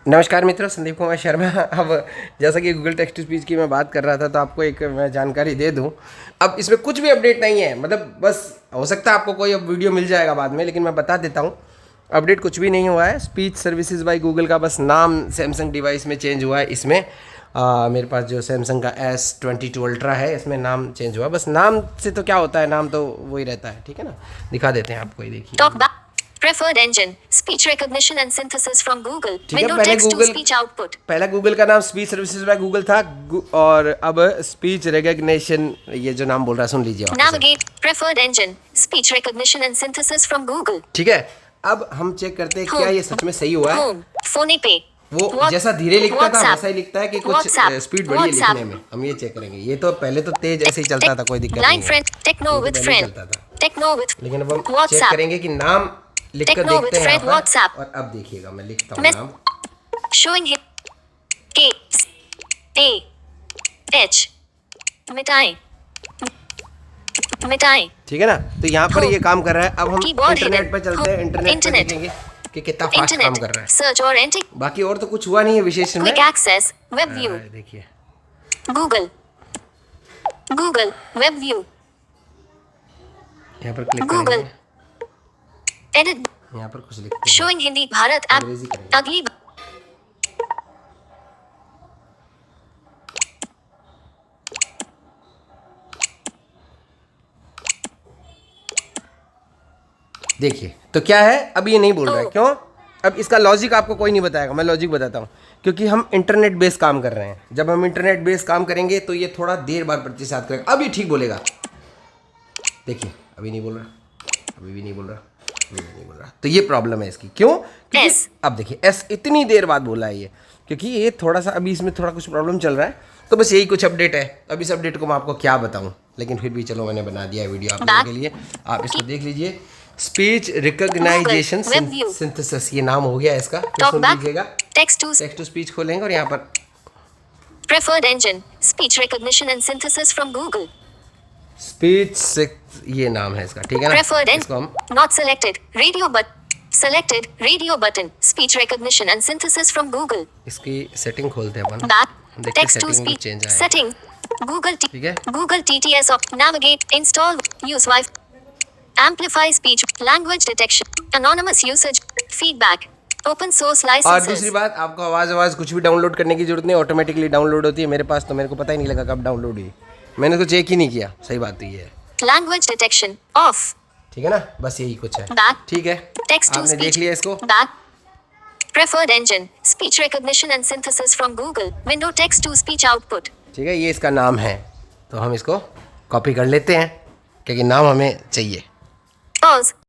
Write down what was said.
नमस्कार मित्रों, संदीप कुमार शर्मा। अब जैसा कि गूगल टेक्स्ट टू स्पीच की मैं बात कर रहा था, तो आपको एक मैं जानकारी दे दूं। अब इसमें कुछ भी अपडेट नहीं है, मतलब बस हो सकता है आपको कोई अब वीडियो मिल जाएगा बाद में, लेकिन मैं बता देता हूं अपडेट कुछ भी नहीं हुआ है। स्पीच सर्विसेज बाय गूगल का बस नाम सैमसंग डिवाइस में चेंज हुआ है। इसमें मेरे पास जो सैमसंग का S22 अल्ट्रा है, इसमें नाम चेंज हुआ। बस नाम से तो क्या होता है, नाम तो वही रहता है, ठीक है ना। दिखा देते हैं आपको, ये देखिए। Preferred engine, speech recognition and synthesis from Google. ठीक है, Window text to speech output. पहला गूगल का नाम स्पीच सर्विसेज बाय गूगल था, और अब स्पीच रिकग्निशन, ये जो नाम बोल रहा है सुन लीजिए। Navigate, preferred engine, speech recognition and synthesis from Google. ठीक है, अब हम चेक करते हैं क्या ये सच में सही हुआ है। Home, phone पे वो जैसा धीरे लिखता था वैसा ही लिखता है कि कुछ स्पीड बढ़ी है लिखने में। हम ये चेक करेंगे। ये तो पहले तो तेज ऐसे ही चलता था, कोई दिक्कत नहीं है। Techno with friend, Techno with लेकिन अब हम चेक करेंगे कि नाम लिख कर देखते हैं यहाँ पर। और अब देखिएगा, मैं लिखता हूँ नाम। Showing him K A H मिटाएं। ठीक है ना, तो यहाँ पर ये काम कर रहा है। अब हम इंटरनेट पर चलते हैं, इंटरनेट पर देखेंगे कि कितना फास्ट काम कर रहा है। सर्च और एंटर, बाकी और तो कुछ हुआ नहीं है विशेष में। क्विक एक्सेस, वेब व्यू, देखिए गूगल वेब व्यू, यहाँ पर क्लिक गूगल करेंगे, एडिट, यहाँ पर कुछ लिखते हैं। शोइंग हिंदी भारत ऐप, अंग्रेजी करेंगे। अगली देखिए तो क्या है, अब ये नहीं बोल रहा है। क्यों? अब इसका लॉजिक आपको कोई नहीं बताएगा, मैं लॉजिक बताता हूँ। क्योंकि हम इंटरनेट बेस काम कर रहे हैं। जब हम इंटरनेट बेस काम करेंगे तो ये थोड़ा देर बाद प्रतिसाद करेगा। अब ये ठीक बोलेगा। देखिए अभी नहीं बोल रहा, अभी भी नहीं बोल रहा, अभी भी नहीं बोल रहा। तो ये प्रॉब्लम है इसकी। क्यों? क्योंकि अब देखिए एस इतनी देर बाद बोला है ये, क्योंकि ये थोड़ा सा अभी इसमें थोड़ा कुछ प्रॉब्लम चल रहा है। तो बस यही कुछ अपडेट है। अब इस अपडेट को मैं आपको क्या बताऊँ, लेकिन फिर भी चलो मैंने बना दिया है वीडियो आप लोगों के लिए। आप इसको देख लीजिए। स्पीच रिकॉग्नाइजेशन सिंथेसिस, ये नाम हो गया इसका। तो सुन लीजिएगा। टेक्स्ट टू स्पीच खोलेंगे और यहाँ पर preferred engine, speech recognition and synthesis from Google. Speech, ये नाम है इसका, ठीक है ना। Preferred engine, not selected, radio but selected radio button, speech recognition and synthesis from Google. इसकी सेटिंग खोलते हैं अपन। Back, text to speech setting, Google ठीक है, Google TTS of navigate, install, use Wi-Fi, amplify speech, language detection, anonymous usage, feedback, open source licenses. और दूसरी बात, आपको आवाज कुछ भी डाउनलोड करने की जरूरत नहीं, ऑटोमेटिकली डाउनलोड होती है। मेरे पास तो मेरे को पता ही नहीं लगा कब डाउनलोड हुई, मैंने तो चेक ही नहीं किया। सही बात तो ये है। Language detection off. ठीक है ना, बस यही कुछ है। ठीक है, आपने देख लिया इसको। Preferred engine, speech recognition and synthesis from Google. Window text to speech output. ठीक है, ये इसका नाम है। तो हम इसको कॉपी कर लेते हैं, क्योंकि नाम हमें चाहिए। Pause.